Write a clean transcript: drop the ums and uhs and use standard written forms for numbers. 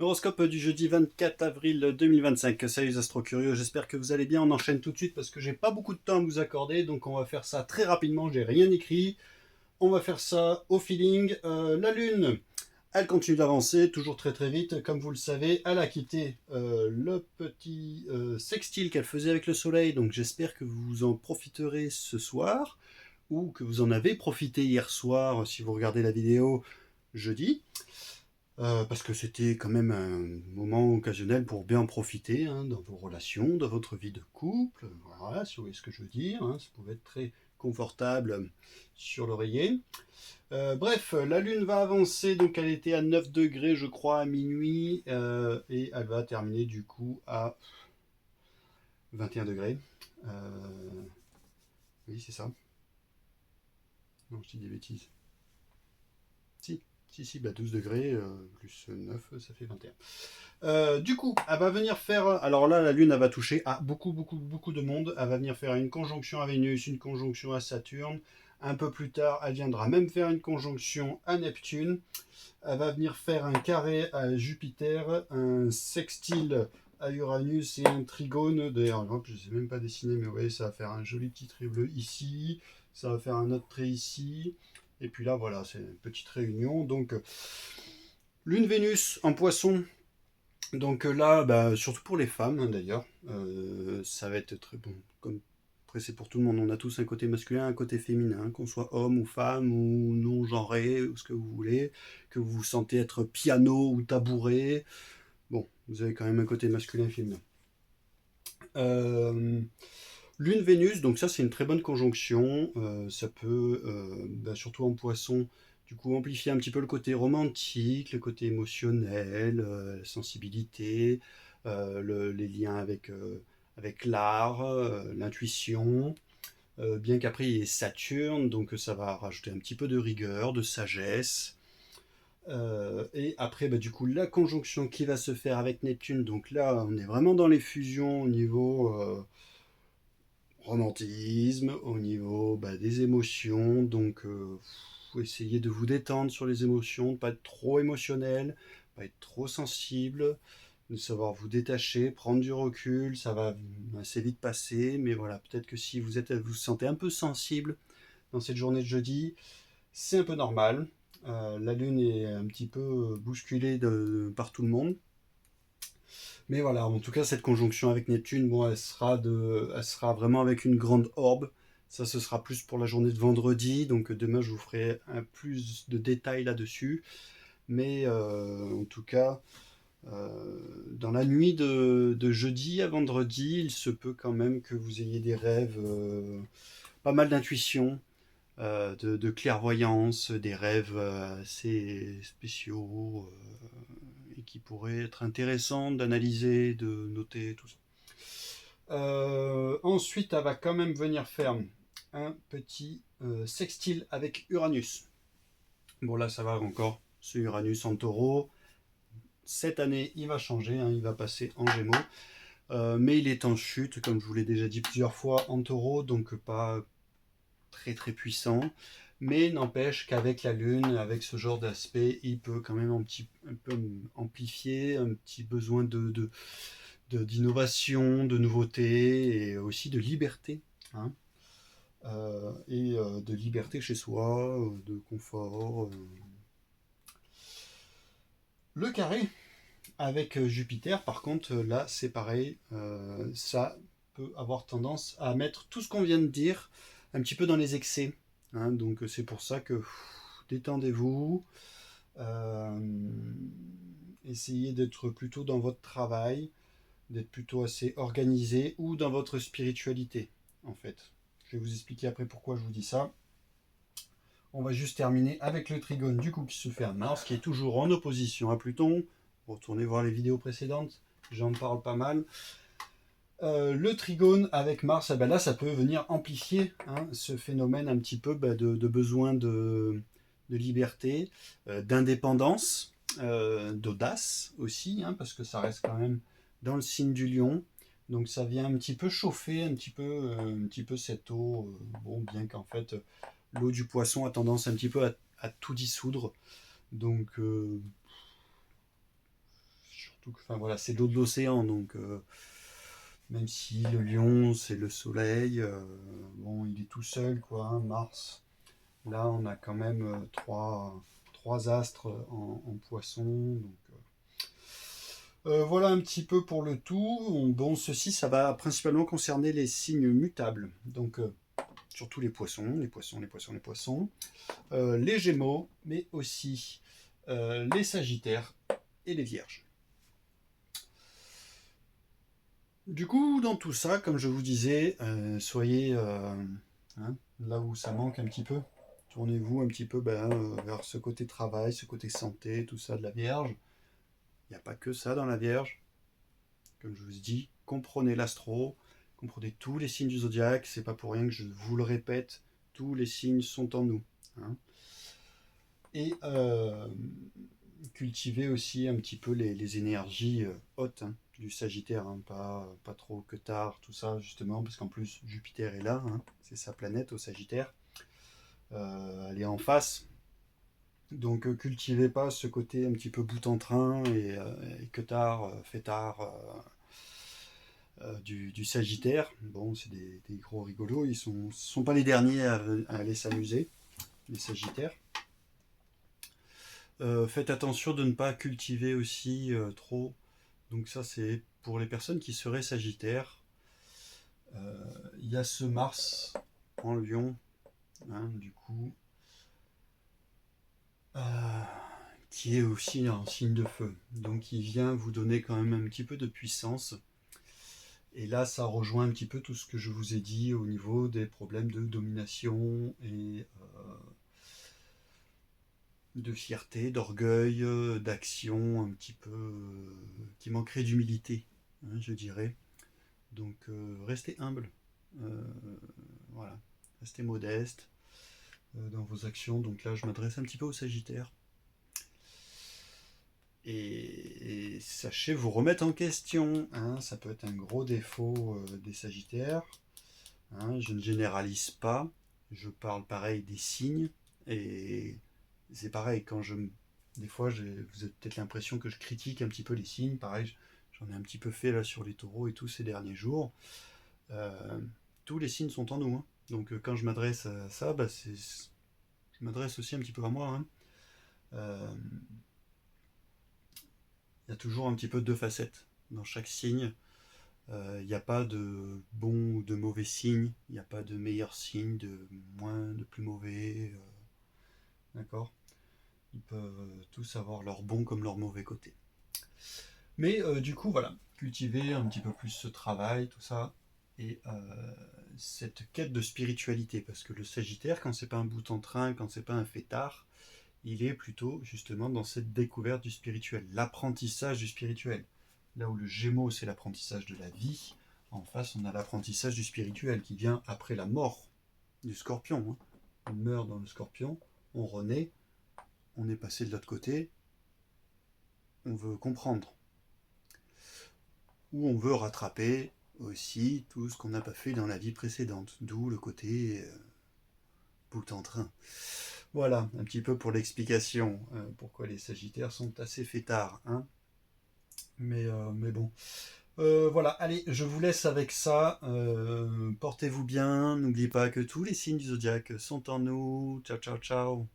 Horoscope du jeudi 24 avril 2025. Salut les astro-curieux, j'espère que vous allez bien. On enchaîne tout de suite parce que j'ai pas beaucoup de temps à vous accorder, donc on va faire ça très rapidement, j'ai rien écrit. On va faire ça au feeling. La Lune, elle continue d'avancer, toujours très très vite. Comme vous le savez, elle a quitté le petit sextile qu'elle faisait avec le Soleil, donc j'espère que vous en profiterez ce soir, ou que vous en avez profité hier soir si vous regardez la vidéo jeudi. Parce que c'était quand même un moment occasionnel pour bien en profiter dans vos relations, dans votre vie de couple. Voilà, si vous voyez ce que je veux dire. Ça pouvait être très confortable sur l'oreiller. Bref, la Lune va avancer, donc elle était à 9 degrés, je crois, à minuit, et elle va terminer du coup à 21 degrés. Oui, c'est ça. Non, je dis des bêtises. Si, si, bah 12 degrés plus 9, ça fait 21. Du coup, elle va venir faire. Alors là, la Lune, elle va toucher à beaucoup de monde. Elle va venir faire une conjonction à Vénus, une conjonction à Saturne. Un peu plus tard, elle viendra même faire une conjonction à Neptune. Elle va venir faire un carré à Jupiter, un sextile à Uranus et un trigone. D'ailleurs, je ne sais même pas dessiner, mais vous voyez, ça va faire un joli petit trait bleu ici. Ça va faire un autre trait ici. Et puis là, voilà, c'est une petite réunion. Donc, Lune Vénus en poisson. Donc là, bah, surtout pour les femmes d'ailleurs, ça va être très bon. Comme après c'est pour tout le monde, on a tous un côté masculin, un côté féminin, qu'on soit homme ou femme ou non genré ou ce que vous voulez, que vous vous sentez être piano ou tabouret. Bon, vous avez quand même un côté masculin et féminin. Euh, Lune Vénus, donc ça c'est une très bonne conjonction. Ça peut, bah, surtout en poisson, du coup amplifier un petit peu le côté romantique, le côté émotionnel, la sensibilité, les liens avec l'art, l'intuition. Bien qu'après il y ait Saturne, donc ça va rajouter un petit peu de rigueur, de sagesse. Et après, bah, du coup, la conjonction qui va se faire avec Neptune, donc là, on est vraiment dans les fusions au niveau romantisme, au niveau bah, des émotions. Donc, faut essayer de vous détendre sur les émotions, pas être trop émotionnel, pas être trop sensible, de savoir vous détacher, prendre du recul. Ça va assez vite passer, mais voilà, peut-être que si vous vous sentez un peu sensible dans cette journée de jeudi, c'est un peu normal. La lune est un petit peu bousculée par tout le monde. Mais voilà, en tout cas, cette conjonction avec Neptune, bon, elle sera vraiment avec une grande orbe. Ça, ce sera plus pour la journée de vendredi. Donc demain, je vous ferai un plus de détails là-dessus. Mais en tout cas, dans la nuit de jeudi à vendredi, il se peut quand même que vous ayez des rêves, pas mal d'intuition, de clairvoyance, des rêves assez spéciaux et qui pourraient être intéressants d'analyser, de noter, tout ça. Ensuite, elle va quand même venir faire un petit sextile avec Uranus. Bon, là, ça va encore. Ce Uranus en taureau. Cette année, il va changer, il va passer en gémeaux. Mais il est en chute, comme je vous l'ai déjà dit plusieurs fois, en taureau, donc pas très très puissant. Mais n'empêche qu'avec la Lune, avec ce genre d'aspect, il peut quand même un peu amplifier un petit besoin d'innovation, de nouveauté et aussi de liberté. Hein, et de liberté chez soi, de confort. Le carré avec Jupiter, par contre, là c'est pareil, ça peut avoir tendance à mettre tout ce qu'on vient de dire un petit peu dans les excès. Hein, donc c'est pour ça que détendez-vous, euh, essayez d'être plutôt dans votre travail, d'être plutôt assez organisé ou dans votre spiritualité en fait. Je vais vous expliquer après pourquoi je vous dis ça. On va juste terminer avec le trigone du coup qui se fait à Mars, qui est toujours en opposition à Pluton. Retournez voir les vidéos précédentes, j'en parle pas mal. Le trigone avec Mars, ben là, ça peut venir amplifier ce phénomène un petit peu de besoin de liberté, d'indépendance, d'audace aussi, parce que ça reste quand même dans le signe du lion. Donc ça vient un petit peu chauffer un petit peu cette eau. Bon, bien qu'en fait, l'eau du poisson a tendance un petit peu à tout dissoudre. Donc surtout que, enfin voilà, c'est l'eau de l'océan, donc même si le lion c'est le soleil, bon, il est tout seul, quoi, hein, Mars. Là, on a quand même trois astres en poisson, donc voilà un petit peu pour le tout. Bon, ceci, ça va principalement concerner les signes mutables, donc surtout les poissons, les poissons, les poissons, les poissons, les Gémeaux, mais aussi les Sagittaires et les Vierges. Du coup, dans tout ça, comme je vous disais, soyez hein, là où ça manque un petit peu. Tournez-vous un petit peu vers ce côté travail, ce côté santé, tout ça de la Vierge. Il n'y a pas que ça dans la Vierge. Comme je vous ai dit, comprenez l'astro, comprenez tous les signes du zodiaque. C'est pas pour rien que je vous le répète, tous les signes sont en nous. Hein. Et cultivez aussi un petit peu les énergies hautes, hein, du Sagittaire, hein, pas trop que tard, tout ça, justement, parce qu'en plus Jupiter est là, hein, c'est sa planète au Sagittaire. Elle est en face. Donc cultivez pas ce côté un petit peu bout en train et que tard, fêtard du Sagittaire. Bon, c'est des gros rigolos, ils sont pas les derniers à aller s'amuser, les Sagittaires. Faites attention de ne pas cultiver aussi trop. Donc ça c'est pour les personnes qui seraient Sagittaires. Il y a ce Mars en Lion, hein, du coup, qui est aussi un signe de feu. Donc il vient vous donner quand même un petit peu de puissance. Et là, ça rejoint un petit peu tout ce que je vous ai dit au niveau des problèmes de domination et de fierté, d'orgueil, d'action, un petit peu qui manquerait d'humilité, hein, je dirais. Donc restez humble, euh, voilà, restez modeste dans vos actions. Donc là, je m'adresse un petit peu aux Sagittaires. Et sachez vous remettre en question, hein, ça peut être un gros défaut des Sagittaires. Hein, je ne généralise pas, je parle pareil des signes, et c'est pareil, des fois vous avez peut-être l'impression que je critique un petit peu les signes, pareil, j'en ai un petit peu fait là sur les taureaux et tout ces derniers jours. Tous les signes sont en nous, hein. Donc quand je m'adresse à ça, je m'adresse aussi un petit peu à moi. Hein. Il y a toujours un petit peu deux facettes dans chaque signe. Il n'y a pas de bon ou de mauvais signe, il n'y a pas de meilleur signe, de plus mauvais. D'accord. Ils peuvent tous avoir leur bon comme leur mauvais côté. Mais du coup, voilà, cultiver un petit peu plus ce travail, tout ça, et cette quête de spiritualité, parce que le Sagittaire, quand c'est pas un bout en train, quand c'est pas un fêtard, il est plutôt justement dans cette découverte du spirituel, l'apprentissage du spirituel. Là où le Gémeaux, c'est l'apprentissage de la vie, en face, on a l'apprentissage du spirituel qui vient après la mort du Scorpion. Hein. On meurt dans le Scorpion, on renaît, on est passé de l'autre côté, on veut comprendre. Ou on veut rattraper aussi tout ce qu'on n'a pas fait dans la vie précédente, d'où le côté bout en train. Voilà, un petit peu pour l'explication, pourquoi les Sagittaires sont assez fêtards. Hein. Mais bon. Voilà, allez, je vous laisse avec ça. Portez-vous bien. N'oubliez pas que tous les signes du zodiaque sont en nous. Ciao, ciao, ciao.